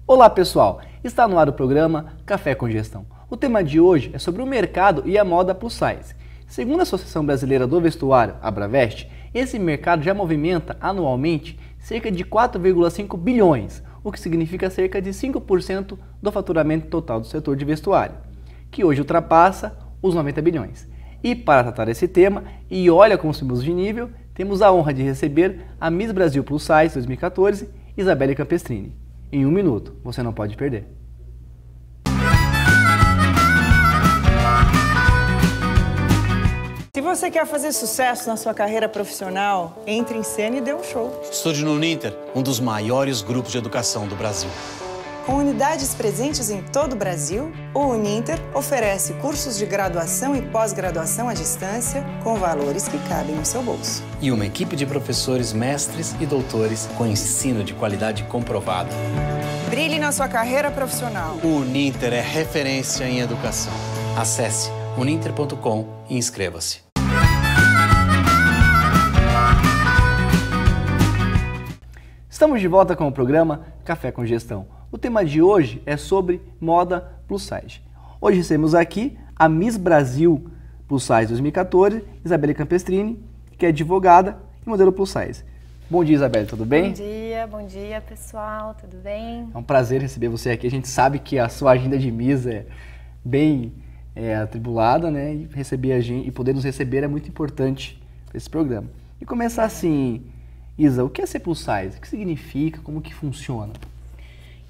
Olá pessoal, está no ar o programa Café com Gestão. O tema de hoje é sobre o mercado e a moda plus size. Segundo a Associação Brasileira do Vestuário, a Bravest, esse mercado já movimenta anualmente cerca de 4,5 bilhões, o que significa cerca de 5% do faturamento total do setor de vestuário, que hoje ultrapassa os 90 bilhões. E para tratar esse tema, e olha como subimos de nível, temos a honra de receber a Miss Brasil Plus Size 2014, Isabelle Campestrini. Em 1 minuto, você não pode perder. Se você quer fazer sucesso na sua carreira profissional, entre em cena e dê um show. Estude no Uninter, um dos maiores grupos de educação do Brasil. Com unidades presentes em todo o Brasil, o Uninter oferece cursos de graduação e pós-graduação à distância com valores que cabem no seu bolso. E uma equipe de professores, mestres e doutores com ensino de qualidade comprovada. Brilhe na sua carreira profissional. O Uninter é referência em educação. Acesse uninter.com e inscreva-se. Estamos de volta com o programa Café com Gestão. O tema de hoje é sobre moda plus size. Hoje recebemos aqui a Miss Brasil Plus Size 2014, Isabelle Campestrini, que é advogada e modelo plus size. Bom dia, Isabelle, tudo bem? Bom dia pessoal, tudo bem? É um prazer receber você aqui. A gente sabe que a sua agenda de Miss é bem atribulada, né? E receber a gente, e poder nos receber é muito importante para esse programa. E começar assim, Isa, o que é ser plus size? O que significa? Como que funciona?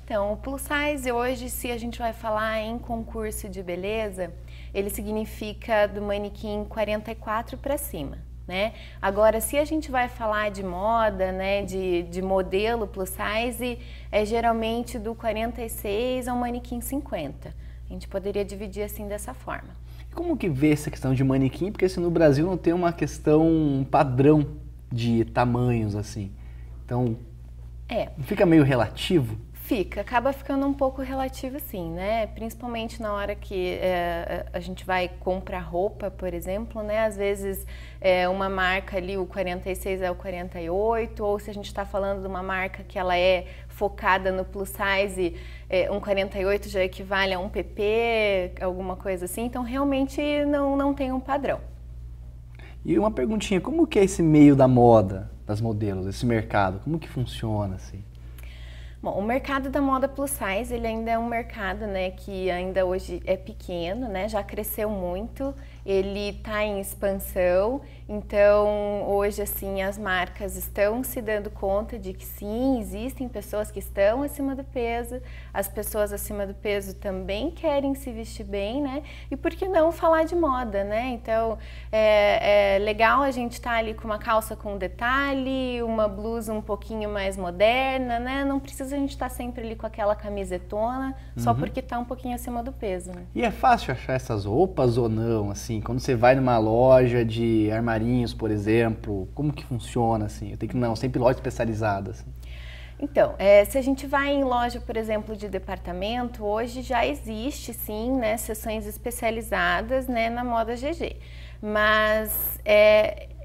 Então, o plus size hoje, se a gente vai falar em concurso de beleza, ele significa do manequim 44 para cima, né? Agora, se a gente vai falar de moda, né, de modelo plus size, é geralmente do 46 ao manequim 50. A gente poderia dividir assim dessa forma. Como que vê essa questão de manequim? Porque assim, no Brasil não tem uma questão padrão de tamanhos assim. Então, fica meio relativo? Acaba ficando um pouco relativo sim, né? Principalmente na hora que a gente vai comprar roupa, por exemplo, né? Às vezes uma marca ali, o 46 é o 48, ou se a gente está falando de uma marca que ela é focada no plus size, um 48 já equivale a um PP, alguma coisa assim. Então, realmente não tem um padrão. E uma perguntinha, como que é esse meio da moda, das modelos, esse mercado? Como que funciona assim? Bom, o mercado da moda plus size, ele ainda é um mercado, né, que ainda hoje é pequeno, né, já cresceu muito, ele está em expansão, então hoje assim as marcas estão se dando conta de que sim, existem pessoas que estão acima do peso, as pessoas acima do peso também querem se vestir bem, né, e por que não falar de moda, né, então é legal a gente estar ali com uma calça com detalhe, uma blusa um pouquinho mais moderna, né, não precisa a gente estar sempre ali com aquela camisetona só porque está um pouquinho acima do peso, né. E é fácil achar essas roupas ou não, assim? Quando você vai numa loja de armarinhos, por exemplo, como que funciona, assim? Eu tenho que não, sempre loja especializada, assim. Então, se a gente vai em loja, por exemplo, de departamento, hoje já existe, sim, né, seções especializadas, né, na moda GG. Mas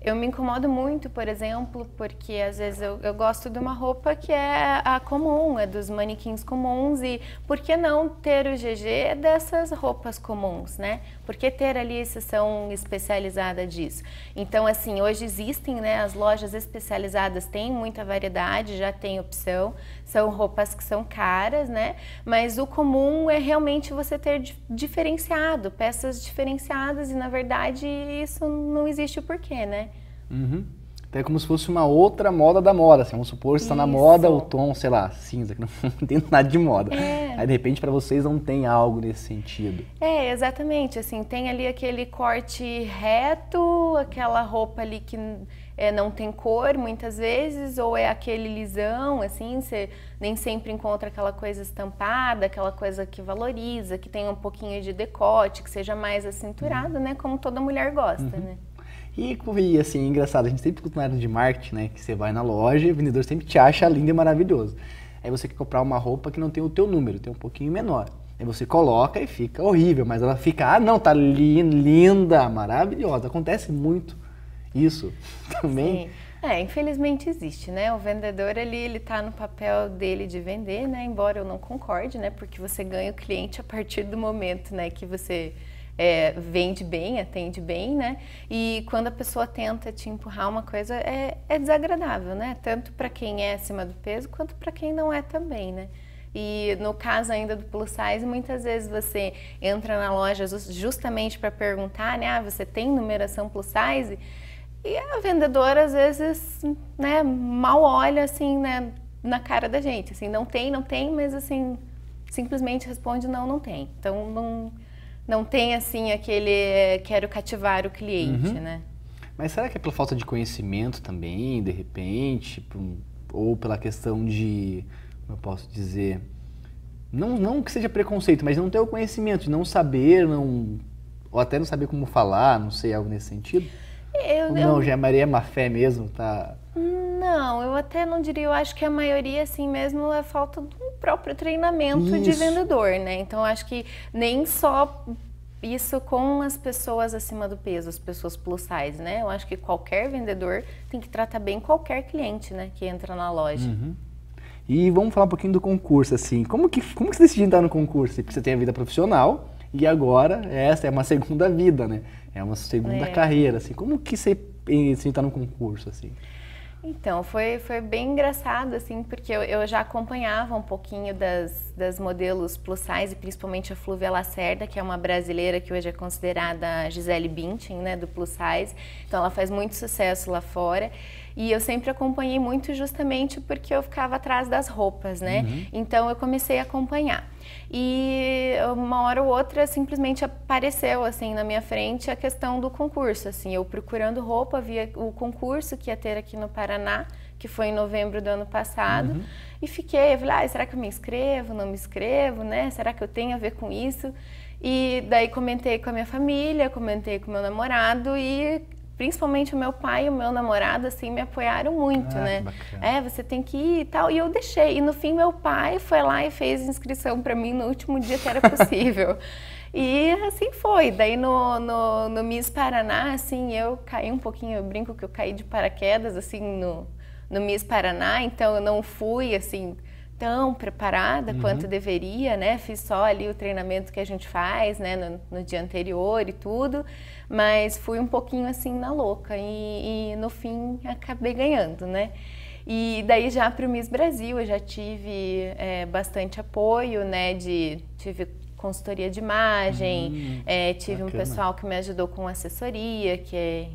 eu me incomodo muito, por exemplo, porque às vezes eu gosto de uma roupa que é a comum, é dos manequins comuns, e por que não ter o GG dessas roupas comuns, né? Por que ter ali seção especializada disso? Então, assim, hoje existem, né, as lojas especializadas têm muita variedade, já tem opção, são roupas que são caras, né? Mas o comum é realmente você ter diferenciado, peças diferenciadas, e na verdade isso não existe o porquê, né? Então é como se fosse uma outra moda da moda, assim, vamos supor que está na moda o tom, sei lá, cinza, que não entendo nada de moda. Aí de repente para vocês não tem algo nesse sentido. Exatamente, assim, tem ali aquele corte reto, aquela roupa ali que não tem cor muitas vezes, ou é aquele lisão, assim, você nem sempre encontra aquela coisa estampada, aquela coisa que valoriza, que tem um pouquinho de decote, que seja mais acinturado, né, como toda mulher gosta, né. E assim, engraçado, a gente sempre escuta na área de marketing, né, que você vai na loja e o vendedor sempre te acha lindo e maravilhoso. Aí você quer comprar uma roupa que não tem o teu número, tem um pouquinho menor. Aí você coloca e fica horrível, mas ela fica, não, tá linda, maravilhosa. Acontece muito isso também. Sim. Infelizmente existe, né? O vendedor ele tá no papel dele de vender, né? Embora eu não concorde, né? Porque você ganha o cliente a partir do momento, né, que você vende bem, atende bem, né? E quando a pessoa tenta te empurrar uma coisa, é desagradável, né? Tanto para quem é acima do peso, quanto para quem não é também, né? E no caso ainda do plus size, muitas vezes você entra na loja justamente para perguntar, né? Você tem numeração plus size? E a vendedora, às vezes, né, mal olha, assim, né, na cara da gente. Assim, não tem, mas, assim, simplesmente responde não tem. Então, não tem, assim, aquele quero cativar o cliente, né? Mas será que é pela falta de conhecimento também, de repente? Ou pela questão de, como eu posso dizer, não que seja preconceito, mas não ter o conhecimento, de não saber, ou até não saber como falar, não sei, algo nesse sentido? Não, já Maria é má fé mesmo, tá? Não, eu até não diria, eu acho que a maioria, assim mesmo, é falta do próprio treinamento de vendedor, né? Então, eu acho que nem só isso com as pessoas acima do peso, as pessoas plus size, né? Eu acho que qualquer vendedor tem que tratar bem qualquer cliente, né, que entra na loja. E vamos falar um pouquinho do concurso, assim. Como que você decidiu entrar no concurso? Porque você tem a vida profissional e agora essa é uma segunda vida, né? É uma segunda carreira, assim. Como que você entrar no concurso, assim? Então, foi bem engraçado, assim, porque eu já acompanhava um pouquinho das modelos plus size, principalmente a Flúvia Lacerda, que é uma brasileira que hoje é considerada a Gisele Bündchen, né, do plus size. Então, ela faz muito sucesso lá fora. E eu sempre acompanhei muito justamente porque eu ficava atrás das roupas, né? Então, eu comecei a acompanhar. E uma hora ou outra simplesmente apareceu assim na minha frente a questão do concurso, assim, eu procurando roupa, via o concurso que ia ter aqui no Paraná, que foi em novembro do ano passado, e eu falei, será que eu me inscrevo, não me inscrevo, né? Será que eu tenho a ver com isso? E daí comentei com a minha família, comentei com o meu namorado e principalmente o meu pai e o meu namorado, assim, me apoiaram muito, né? Você tem que ir e tal. E eu deixei. E no fim, meu pai foi lá e fez inscrição para mim no último dia que era possível. E assim foi. Daí no Miss Paraná, assim, eu caí um pouquinho, eu brinco que eu caí de paraquedas, assim, no Miss Paraná. Então, eu não fui, assim, tão preparada quanto deveria, né? Fiz só ali o treinamento que a gente faz, né, no dia anterior e tudo, mas fui um pouquinho assim na louca e no fim acabei ganhando, né? E daí já para o Miss Brasil eu já tive bastante apoio, né? Tive consultoria de imagem, tive bacana. um pessoal que me ajudou com assessoria, que é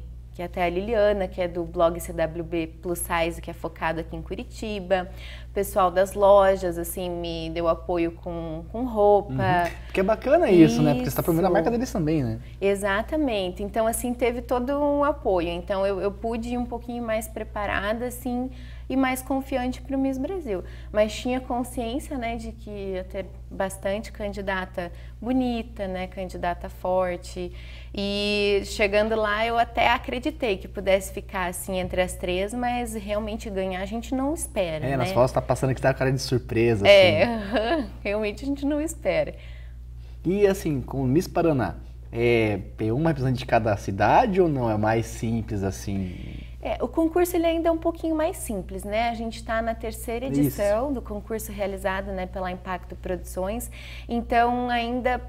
até a Liliana, que é do blog CWB Plus Size, que é focado aqui em Curitiba. O pessoal das lojas, assim, me deu apoio com roupa. Porque é bacana isso, né? Porque você está promovendo a marca deles também, né? Exatamente. Então, assim, teve todo um apoio. Então, eu pude ir um pouquinho mais preparada, assim, e mais confiante para o Miss Brasil. Mas tinha consciência, né, de que ia ter bastante candidata bonita, né, candidata forte. E chegando lá, eu até acreditei que pudesse ficar, assim, entre as três, mas realmente ganhar a gente não espera, né? Nas fotos tá passando que tá com cara de surpresa, assim. Realmente a gente não espera. E, assim, com o Miss Paraná, tem uma representante de cada cidade ou não? É mais simples, assim? O concurso ele ainda é um pouquinho mais simples, né? A gente está na terceira edição do concurso realizado, né, pela Impacto Produções. Então, ainda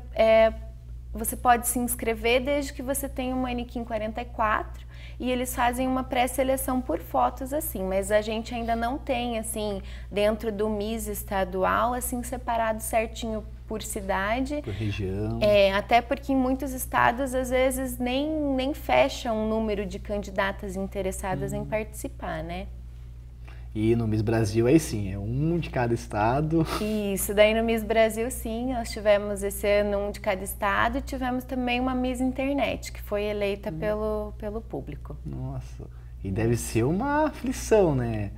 você pode se inscrever desde que você tenha um manequim 44 e eles fazem uma pré-seleção por fotos, assim. Mas a gente ainda não tem, assim, dentro do Miss estadual, assim, separado certinho por cidade. Por região. Até porque em muitos estados, às vezes, nem fecham um número de candidatas interessadas em participar, né? E no Miss Brasil, aí sim, é um de cada estado. Isso, daí no Miss Brasil, sim, nós tivemos esse ano um de cada estado e tivemos também uma Miss Internet, que foi eleita pelo público. Nossa, e deve ser uma aflição, né?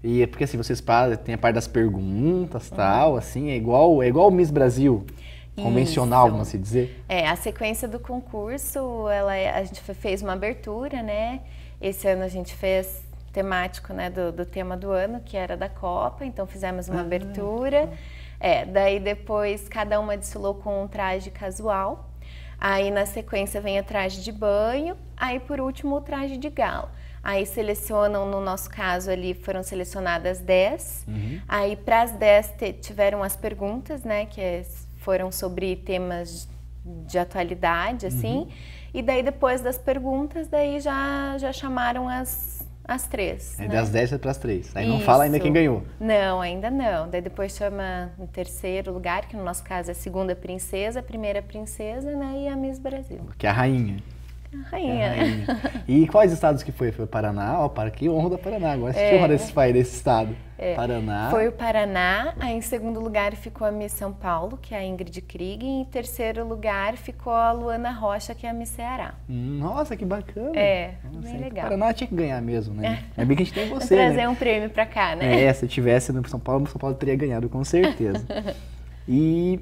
E é porque assim, vocês tem a parte das perguntas e tal, assim, é igual o Miss Brasil, convencional, vamos assim dizer? A sequência do concurso, a gente fez uma abertura, né? Esse ano a gente fez temático, né, do tema do ano, que era da Copa, então fizemos uma abertura. Daí depois cada uma desfilou com um traje casual. Aí na sequência vem a traje de banho, aí por último o traje de gala. aí selecionam, no nosso caso ali, foram selecionadas 10. Aí para as 10 tiveram as perguntas, né, que foram sobre temas de atualidade, assim. E daí depois das perguntas, daí já chamaram as 3. É né? das 10 para as 3. Aí não fala ainda quem ganhou. Não, ainda não. Daí depois chama em terceiro lugar, que no nosso caso é a segunda princesa, a primeira princesa, né, e a Miss Brasil. Que é a rainha. A rainha. E quais estados que foi? Foi o Paraná? Ó, que honra da Paraná. Agora que honra desse estado. Paraná. Foi o Paraná. Aí em segundo lugar ficou a Miss São Paulo, que é a Ingrid Krieg. E em terceiro lugar ficou a Luana Rocha, que é a Miss Ceará. Nossa, que bacana. Nossa, bem legal. O Paraná tinha que ganhar mesmo, né? É bem que a gente tem você, trazer né? um prêmio pra cá, né? Se tivesse no São Paulo teria ganhado, com certeza. E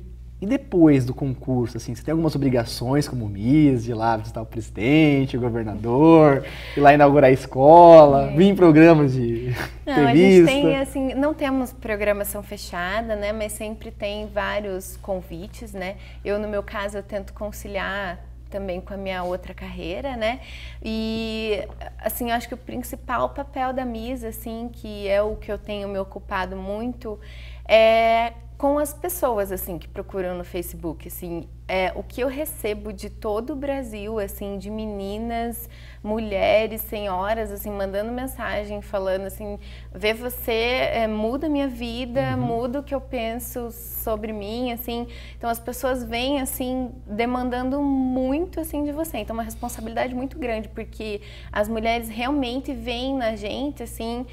depois do concurso, assim, você tem algumas obrigações como Miss, de ir lá visitar o presidente, o governador, ir lá inaugurar a escola, vir em programas de Não, entrevista? a gente tem, assim, não temos programação fechada, né, mas sempre tem vários convites, né. Eu, no meu caso, eu tento conciliar também com a minha outra carreira, né, e, assim, eu acho que o principal papel da Miss, assim, que é o que eu tenho me ocupado muito, é com as pessoas, assim, que procuram no Facebook, assim, o que eu recebo de todo o Brasil, assim, de meninas, mulheres, senhoras, assim, mandando mensagem, falando assim, ver você muda minha vida, muda o que eu penso sobre mim, assim, então as pessoas vêm, assim, demandando muito, assim, de você, então é uma responsabilidade muito grande, porque as mulheres realmente veem na gente, assim,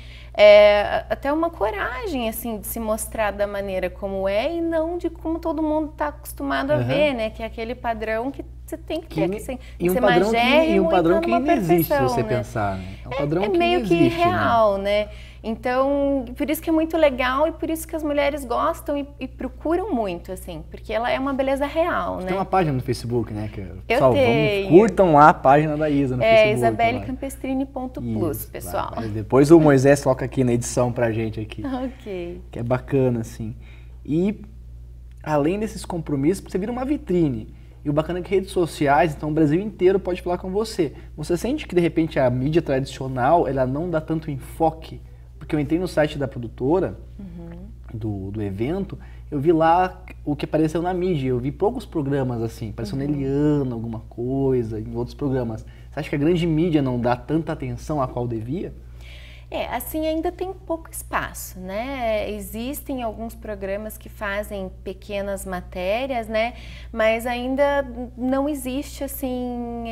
até uma coragem, assim, de se mostrar da maneira como é e não de como todo mundo está acostumado a ver, né? Que é aquele padrão que você tem que ter, assim, e um ser padrão magérrimo e um padrão que numa ainda existe, se você né? pensar, né? É um padrão que meio existe, que real, né? Então, por isso que é muito legal e por isso que as mulheres gostam e procuram muito, assim, porque ela é uma beleza real, né? Tem uma página no Facebook, né? Eu tenho. Curtam lá a página da Isa no Facebook. isabellecampestrini.plus, pessoal. Depois o Moisés coloca aqui na edição pra gente aqui. Ok. Que é bacana, assim. E, além desses compromissos, você vira uma vitrine. E o bacana é que redes sociais, então o Brasil inteiro pode falar com você. Você sente que, de repente, a mídia tradicional, ela não dá tanto enfoque? Porque eu entrei no site da produtora, do evento, eu vi lá o que apareceu na mídia. Eu vi poucos programas, assim, apareceu na Eliana, alguma coisa, em outros programas. Você acha que a grande mídia não dá tanta atenção a qual devia? Assim, ainda tem pouco espaço, né? Existem alguns programas que fazem pequenas matérias, né? Mas ainda não existe, assim,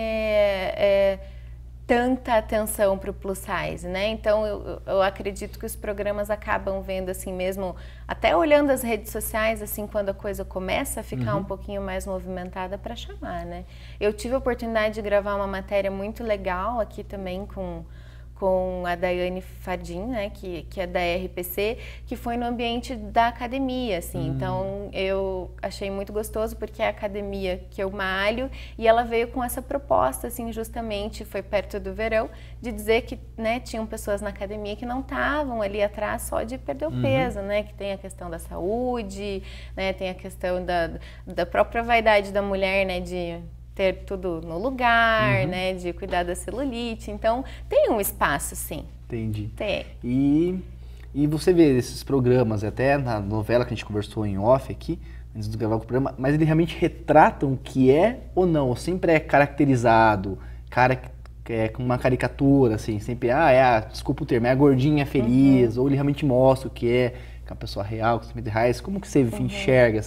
tanta atenção para o plus size, né? Então, eu acredito que os programas acabam vendo, assim mesmo, até olhando as redes sociais, assim, quando a coisa começa a ficar um pouquinho mais movimentada para chamar, né? Eu tive a oportunidade de gravar uma matéria muito legal aqui também com a Daiane Fardim, né, que é da RPC, que foi no ambiente da academia, assim. Então, eu achei muito gostoso, porque é a academia que eu malho, e ela veio com essa proposta, assim, justamente, foi perto do verão, de dizer que, né, tinham pessoas na academia que não estavam ali atrás só de perder o peso, né, que tem a questão da saúde, né, tem a questão da própria vaidade da mulher, né, de ter tudo no lugar, né, de cuidar da celulite. Então, tem um espaço, sim. Entendi. Tem. E você vê esses programas, até na novela que a gente conversou em off aqui, antes de gravar o programa, mas eles realmente retratam o que é ou não? Ou sempre é caracterizado, com uma caricatura, assim, sempre, desculpa o termo, é a gordinha feliz, ou ele realmente mostra o que é uma pessoa real, com os reais. Como que você enxerga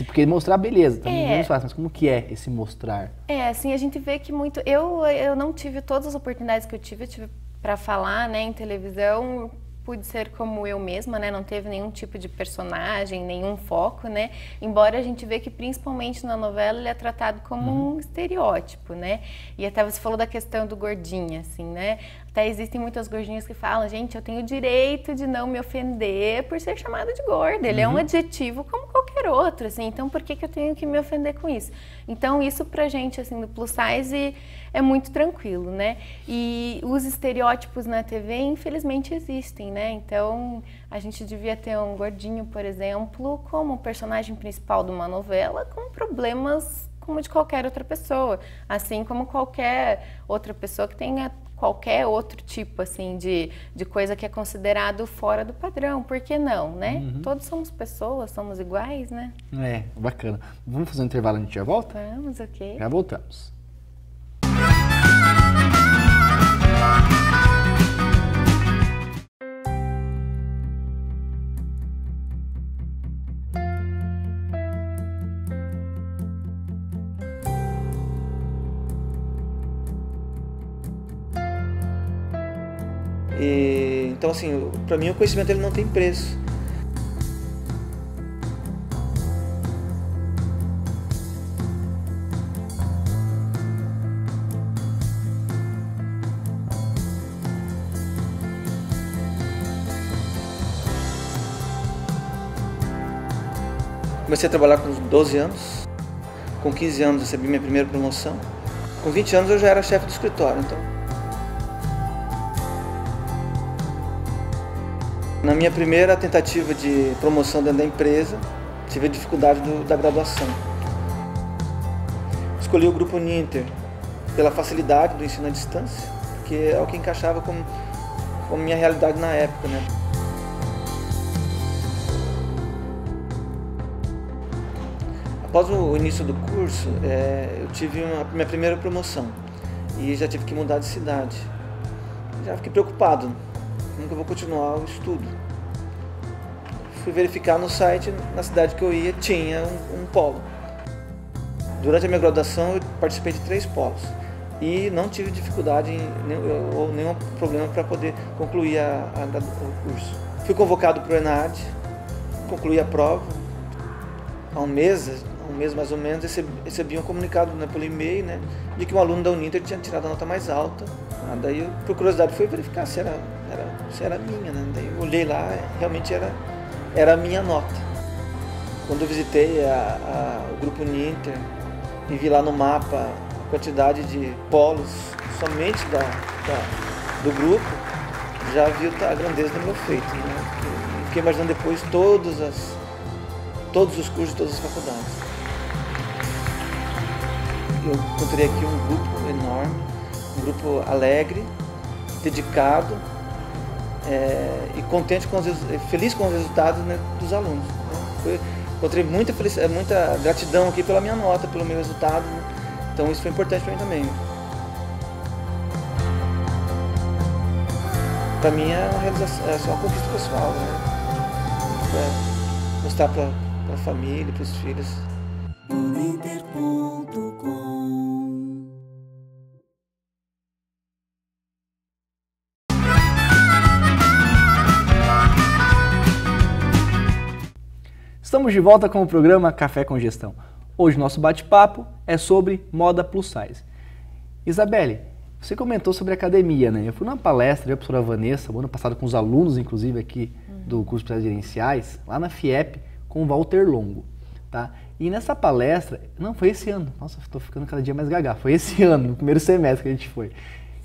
porque mostrar beleza também não é fácil, mas como que é esse mostrar? Assim, a gente vê que muito... Eu não tive todas as oportunidades que eu tive para falar, né, em televisão, pude ser como eu mesma, né, não teve nenhum tipo de personagem, nenhum foco, né, embora a gente vê que principalmente na novela ele é tratado como um estereótipo, né, e até você falou da questão do gordinho, assim, né, até existem muitas gordinhas que falam, gente, eu tenho o direito de não me ofender por ser chamada de gorda, ele é um adjetivo como qualquer outro, assim, então por que eu tenho que me ofender com isso? Então isso pra gente, assim, do plus size é muito tranquilo, né, e os estereótipos na TV, infelizmente, existem, né, então a gente devia ter um gordinho, por exemplo, como personagem principal de uma novela com problemas como de qualquer outra pessoa, assim como qualquer outra pessoa que tenha qualquer outro tipo assim de coisa que é considerado fora do padrão. Por que não, né? Todos somos pessoas, somos iguais, né? É, bacana. Vamos fazer um intervalo e a gente já volta? Vamos, ok. Já voltamos. Então, assim, para mim o conhecimento ele não tem preço. Comecei a trabalhar com 12 anos, com 15 anos recebi minha primeira promoção, com 20 anos eu já era chefe do escritório. Então, na minha primeira tentativa de promoção dentro da empresa, tive a dificuldade da graduação. Escolhi o Grupo Uninter pela facilidade do ensino à distância, porque é o que encaixava com a minha realidade na época, né? Após o início do curso, eu tive minha primeira promoção e já tive que mudar de cidade. Já fiquei preocupado, como que eu vou continuar o estudo. Fui verificar no site, na cidade que eu ia, tinha um polo. Durante a minha graduação, eu participei de 3 polos e não tive dificuldade ou nenhum problema para poder concluir o curso. Fui convocado para o ENAD, concluí a prova. Há um mês mais ou menos, recebi um comunicado, né, pelo e-mail, né, de que um aluno da Uninter tinha tirado a nota mais alta. Daí, por curiosidade, fui verificar se era minha, né? Daí eu olhei lá, realmente era a minha nota. Quando eu visitei o Grupo Uninter e vi lá no mapa a quantidade de polos somente do grupo, já vi a grandeza do meu feito, né? Fiquei imaginando depois todos os cursos de todas as faculdades. Eu encontrei aqui um grupo enorme, um grupo alegre, dedicado e contente feliz com os resultados, né, dos alunos. Encontrei muita felicidade, muita gratidão aqui pela minha nota, pelo meu resultado, né? Então isso foi importante para mim também. Para mim é uma realização, é só uma conquista pessoal, né? Mostrar para a família, para os filhos. Estamos de volta com o programa Café com Gestão. Hoje nosso bate-papo é sobre moda plus size. Isabelle, você comentou sobre academia, né? Eu fui numa palestra da professora Vanessa, ano passado com os alunos, inclusive, aqui do curso de gerenciais, lá na FIEP, com o Walter Longo, tá? E nessa palestra, não, foi esse ano, nossa, estou ficando cada dia mais gaga, foi esse ano, no primeiro semestre que a gente foi.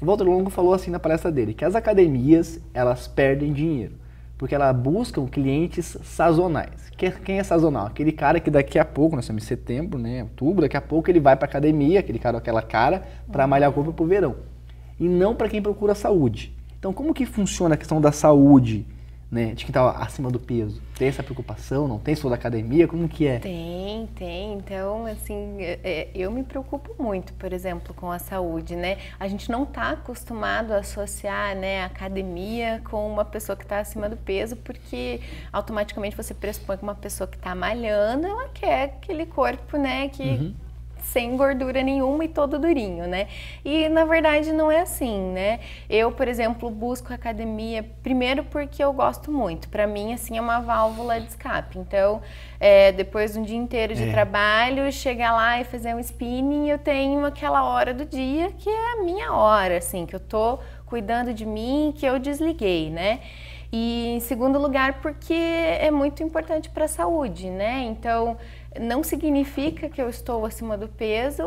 O Walter Longo falou assim na palestra dele, que as academias, elas perdem dinheiro, porque elas buscam clientes sazonais. Quem é sazonal? Aquele cara que daqui a pouco, nós estamos em setembro, né, outubro, daqui a pouco ele vai para academia, aquela cara, para malhar o corpo para o verão. E não para quem procura saúde. Então, como que funciona a questão da saúde, né, de quem está acima do peso? Tem essa preocupação? Não tem? Se for da academia? Como que é? Tem. Então, assim, eu me preocupo muito, por exemplo, com a saúde, né? A gente não está acostumado a associar, né, a academia com uma pessoa que está acima do peso, porque automaticamente você pressupõe que uma pessoa que está malhando, ela quer aquele corpo, né, que... sem gordura nenhuma e todo durinho, né? E na verdade não é assim, né? Eu, por exemplo, busco a academia primeiro porque eu gosto muito. Para mim, assim, é uma válvula de escape. Então, depois de um dia inteiro de trabalho, chegar lá e fazer um spinning, eu tenho aquela hora do dia que é a minha hora, assim, que eu tô cuidando de mim, que eu desliguei, né? E em segundo lugar, porque é muito importante para a saúde, né? Então, não significa que eu estou acima do peso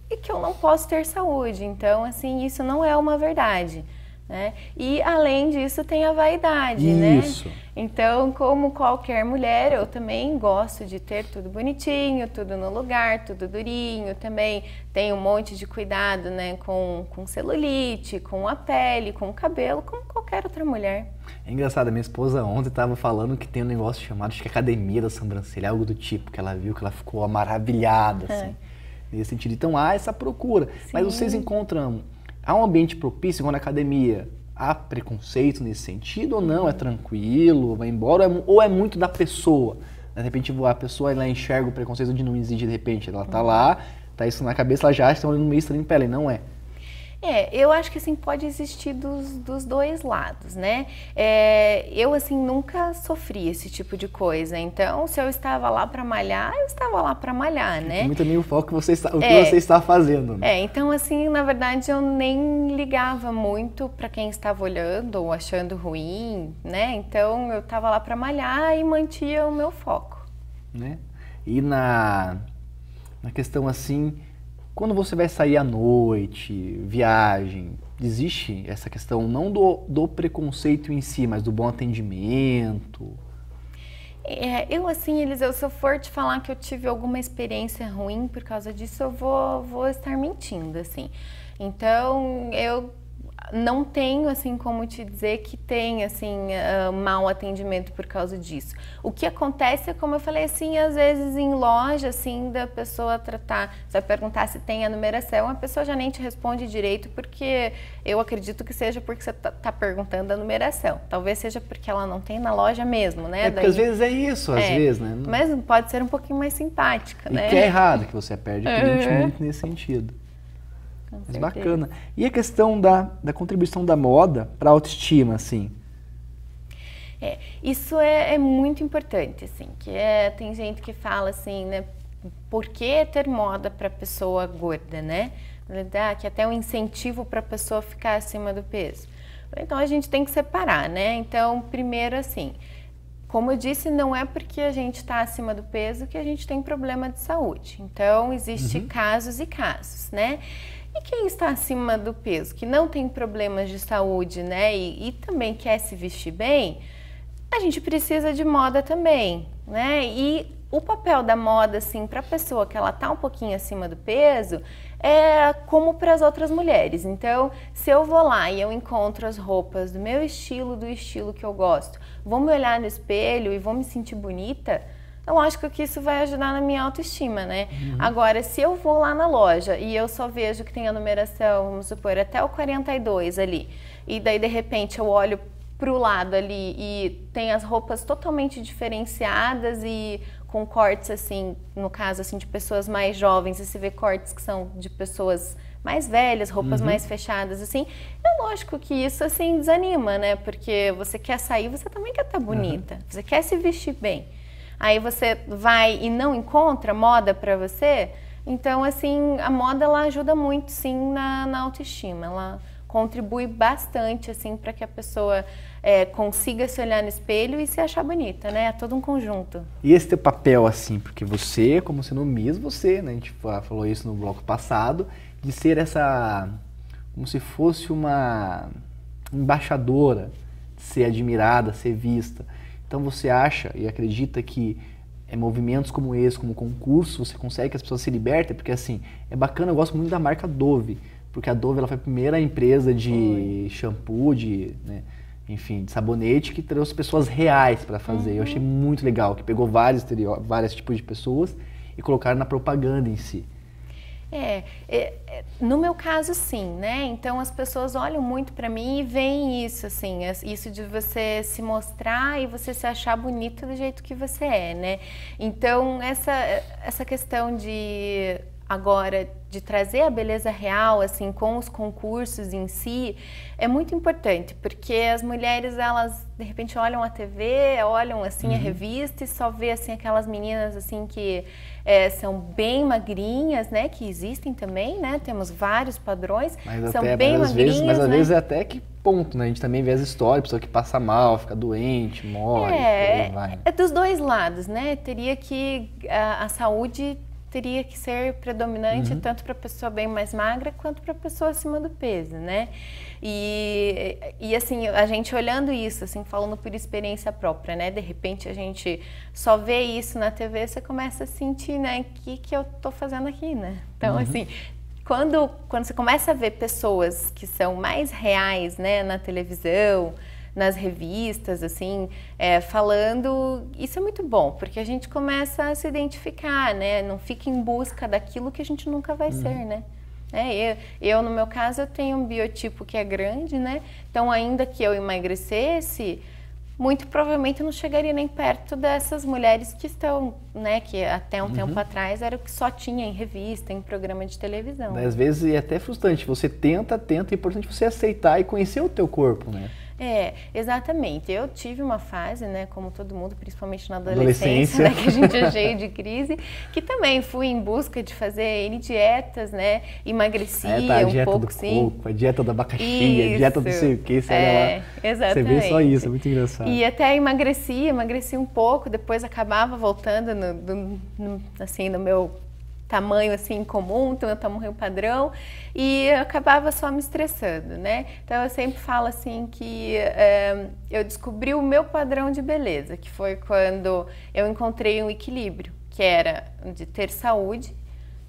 e que eu não posso ter saúde. Então, assim, isso não é uma verdade, né? E além disso tem a vaidade, Isso. né? Então, como qualquer mulher, eu também gosto de ter tudo bonitinho, tudo no lugar, tudo durinho. Também tenho um monte de cuidado, né, com celulite, com a pele, com o cabelo, como qualquer outra mulher. É engraçado, minha esposa ontem estava falando que tem um negócio chamado, acho que academia da sobrancelha, algo do tipo, que ela viu, que ela ficou maravilhada, assim, nesse sentido. Então há essa procura, mas vocês encontram, há um ambiente propício, igual na academia, há preconceito nesse sentido ou não? É tranquilo, vai embora, ou é muito da pessoa? De repente a pessoa ela enxerga o preconceito de não existe, de repente ela tá lá, tá isso na cabeça, ela já está olhando meio estranho pra ela, e não é. Eu acho que assim, pode existir dos dois lados, né? Eu assim, nunca sofri esse tipo de coisa, então se eu estava lá para malhar, eu estava lá para malhar, né? Muito também o foco que você está fazendo, né? Então assim, na verdade eu nem ligava muito para quem estava olhando ou achando ruim, né? Então eu estava lá para malhar e mantinha o meu foco. Né? E na questão assim, quando você vai sair à noite, viagem, existe essa questão não do preconceito em si, mas do bom atendimento? Eu assim, Eliseu, se eu for te falar que eu tive alguma experiência ruim por causa disso, eu vou estar mentindo, assim. Então, eu não tenho, assim, como te dizer que tem, assim, mau atendimento por causa disso. O que acontece é, como eu falei, assim, às vezes em loja, assim, da pessoa tratar, você vai perguntar se tem a numeração, a pessoa já nem te responde direito, porque eu acredito que seja porque você tá perguntando a numeração. Talvez seja porque ela não tem na loja mesmo, né? Porque às vezes é isso, às vezes, né? Mas pode ser um pouquinho mais simpática, né? E que é errado, que você perde o cliente muito nesse sentido. Mas bacana. E a questão da contribuição da moda para a autoestima, assim? Isso é muito importante, assim, tem gente que fala assim, né, por que ter moda para pessoa gorda, né? Que até um incentivo para a pessoa ficar acima do peso. Então a gente tem que separar, né? Então, primeiro assim, como eu disse, não é porque a gente está acima do peso que a gente tem problema de saúde. Então, existe casos e casos, né? E quem está acima do peso, que não tem problemas de saúde, né, e também quer se vestir bem, a gente precisa de moda também, né? E o papel da moda, assim, para a pessoa que ela tá um pouquinho acima do peso, é como para as outras mulheres. Então, se eu vou lá e eu encontro as roupas do meu estilo, do estilo que eu gosto, vou me olhar no espelho e vou me sentir bonita, é lógico que isso vai ajudar na minha autoestima, né? Agora, se eu vou lá na loja e eu só vejo que tem a numeração, vamos supor, até o 42 ali, e daí de repente eu olho pro lado ali e tem as roupas totalmente diferenciadas e com cortes assim, no caso assim de pessoas mais jovens, e você vê cortes que são de pessoas mais velhas, roupas mais fechadas, assim, é lógico que isso assim desanima, né? Porque você quer sair, você também quer estar bonita, você quer se vestir bem. Aí você vai e não encontra moda para você, então assim, a moda ela ajuda muito sim na autoestima, ela contribui bastante assim para que a pessoa consiga se olhar no espelho e se achar bonita, né? É todo um conjunto. E esse teu papel assim, porque você, como sendo mesmo você, né? A gente falou isso no bloco passado, de ser essa, como se fosse uma embaixadora, de ser admirada, ser vista. Então você acha e acredita que movimentos como esse, como concurso, você consegue que as pessoas se libertem? Porque assim, é bacana, eu gosto muito da marca Dove, porque a Dove ela foi a primeira empresa de shampoo, né, enfim, de sabonete que trouxe pessoas reais para fazer. Eu achei muito legal, que pegou vários tipos de pessoas e colocaram na propaganda em si. No meu caso sim, né? Então as pessoas olham muito para mim e veem isso, assim, isso de você se mostrar e você se achar bonita do jeito que você é, né? Então essa questão de agora de trazer a beleza real, assim, com os concursos em si, é muito importante, porque as mulheres, elas, de repente, olham a TV, olham, assim, a revista e só vê, assim, aquelas meninas, assim, que são bem magrinhas, né, que existem também, né, temos vários padrões, são bem magrinhas, mas às vezes é até que ponto, né, a gente também vê as histórias, pessoa que passa mal, fica doente, morre, por aí vai. É dos dois lados, né, teria que a saúde teria que ser predominante tanto para a pessoa bem mais magra quanto para a pessoa acima do peso, né? E assim, a gente olhando isso, assim, falando por experiência própria, né? De repente a gente só vê isso na TV, você começa a sentir, né? O que eu tô fazendo aqui, né? Então, assim, quando você começa a ver pessoas que são mais reais, né? Na televisão, nas revistas, assim, falando, isso é muito bom, porque a gente começa a se identificar, né? Não fica em busca daquilo que a gente nunca vai ser, né? Eu, no meu caso, eu tenho um biotipo que é grande, né? Então, ainda que eu emagrecesse, muito provavelmente eu não chegaria nem perto dessas mulheres que estão, né? Que até um tempo atrás era o que só tinha em revista, em programa de televisão. Às vezes é até frustrante, você tenta, é importante você aceitar e conhecer o teu corpo, né? Exatamente. Eu tive uma fase, né, como todo mundo, principalmente na adolescência. Né, que a gente é cheio de crise, que também fui em busca de fazer N dietas, né, emagrecia a dieta pouco, do sim. coco, a dieta da abacaxi, a dieta do sei o que, você olha lá, exatamente. Você vê só isso, é muito engraçado. E até emagreci um pouco, depois acabava voltando assim, no meu tamanho assim comum, meu tamanho padrão, e eu acabava só me estressando, né? Então eu sempre falo assim que eu descobri o meu padrão de beleza, que foi quando eu encontrei um equilíbrio, que era de ter saúde,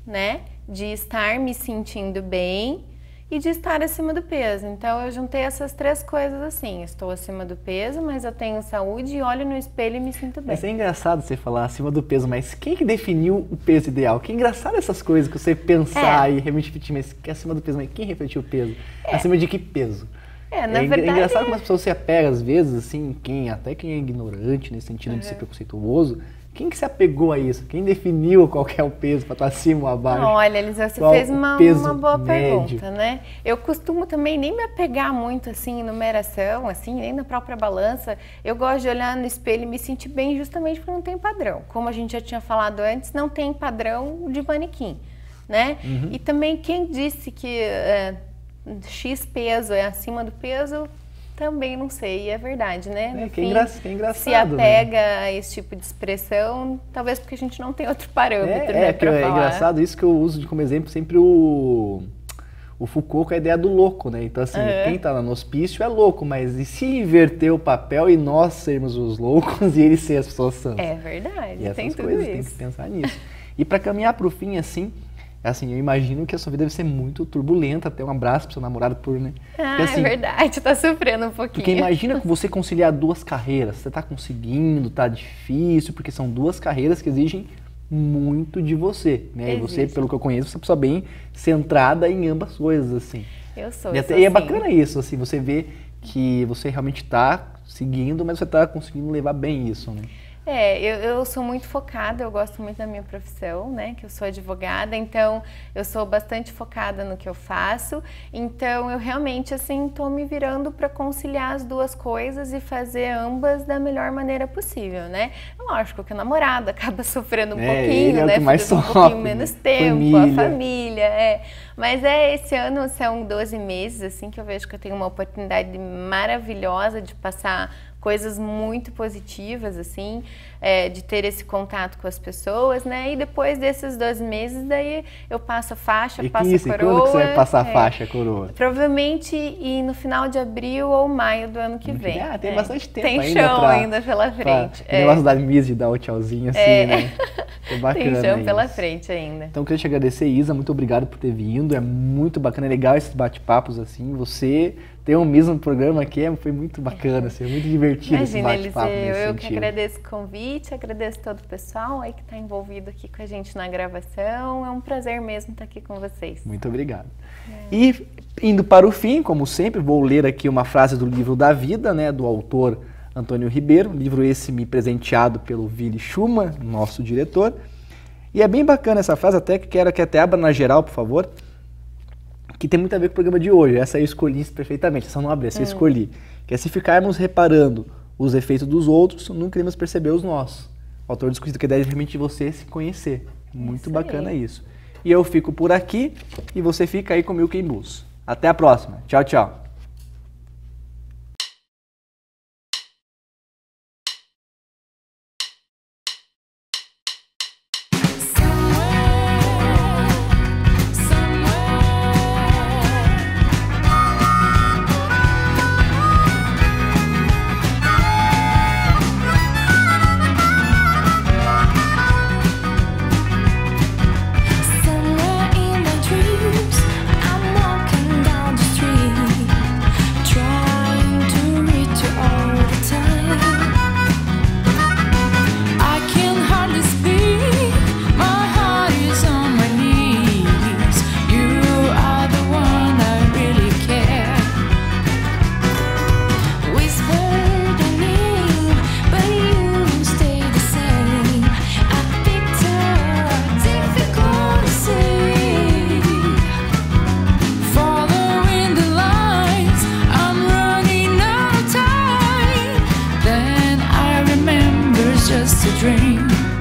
né? De estar me sentindo bem e de estar acima do peso. Então eu juntei essas três coisas assim, estou acima do peso, mas eu tenho saúde e olho no espelho e me sinto bem. Mas é engraçado você falar acima do peso, mas quem que definiu o peso ideal? Que engraçado essas coisas que você pensar e realmente refletir, mas que é acima do peso, mas quem refletiu o peso? Acima de que peso? Na verdade, é engraçado como as pessoas se apegam às vezes, assim, até quem é ignorante nesse sentido de ser preconceituoso. Quem que se apegou a isso? Quem definiu qual que é o peso para estar acima ou abaixo? Olha, Elisa, você fez uma boa pergunta, né? Eu costumo também nem me apegar muito assim em numeração, assim, nem na própria balança. Eu gosto de olhar no espelho e me sentir bem justamente porque não tem padrão. Como a gente já tinha falado antes, não tem padrão de manequim, né? E também quem disse que X peso é acima do peso, também não sei, é verdade, né? Que é engraçado, se apega a esse tipo de expressão, talvez porque a gente não tem outro parâmetro, né, pra falar. É engraçado isso que eu uso como exemplo sempre o Foucault com a ideia do louco, né? Então, assim, quem tá no hospício é louco, mas e se inverter o papel e nós sermos os loucos e eles serem as pessoas santas? É verdade, e essas tem tudo coisas, isso. Tem que pensar nisso. E para caminhar pro fim, assim, eu imagino que a sua vida deve ser muito turbulenta, até um abraço pro seu namorado né? Porque, assim, é verdade, tá sofrendo um pouquinho. Porque imagina que você conciliar duas carreiras, você tá conseguindo, tá difícil, porque são duas carreiras que exigem muito de você, né? E você, pelo que eu conheço, você é uma pessoa bem centrada em ambas coisas, assim. Eu sou, E é bacana isso, assim, você vê que você realmente tá seguindo, mas você tá conseguindo levar bem isso, né? Eu sou muito focada, eu gosto muito da minha profissão, né, que eu sou advogada, então eu sou bastante focada no que eu faço, então eu realmente, assim, tô me virando para conciliar as duas coisas e fazer ambas da melhor maneira possível, né? Lógico que o namorado acaba sofrendo um pouquinho, né, mais um pouquinho menos tempo, a família, mas esse ano são 12 meses, assim, que eu vejo que eu tenho uma oportunidade maravilhosa de passar coisas muito positivas, assim, de ter esse contato com as pessoas, né? E depois desses 12 meses, daí eu passo a faixa, passo a coroa. Quando que você vai passar a faixa, a coroa? Provavelmente no final de abril ou maio do ano que vem. Tem bastante tempo ainda. Tem chão ainda pela frente. O negócio da Miss de dar o tchauzinho, assim, né? É bacana. Tem chão pela frente ainda. Então, eu queria te agradecer, Isa, muito obrigado por ter vindo. É muito bacana, é legal esses bate-papos, assim. Você ter um mesmo programa aqui foi muito bacana, assim, muito divertido esse bate-papo. Eu que agradeço o convite, agradeço todo o pessoal aí que está envolvido aqui com a gente na gravação. É um prazer mesmo estar aqui com vocês. Muito obrigado. E indo para o fim, como sempre, vou ler aqui uma frase do livro da vida, né, do autor Antônio Ribeiro, livro esse me presenteado pelo Willy Schumann, nosso diretor. E é bem bacana essa frase, até que quero que até abra na geral, por favor, que tem muito a ver com o programa de hoje. Essa eu escolhi perfeitamente, essa eu não abri, essa eu escolhi. Que é: se ficarmos reparando os efeitos dos outros, nunca iremos perceber os nossos. O autor discute que a ideia é realmente de você se conhecer. Muito bacana isso. E eu fico por aqui e você fica aí com o Milk Bus. Até a próxima. Tchau, tchau. Somewhere just a dream.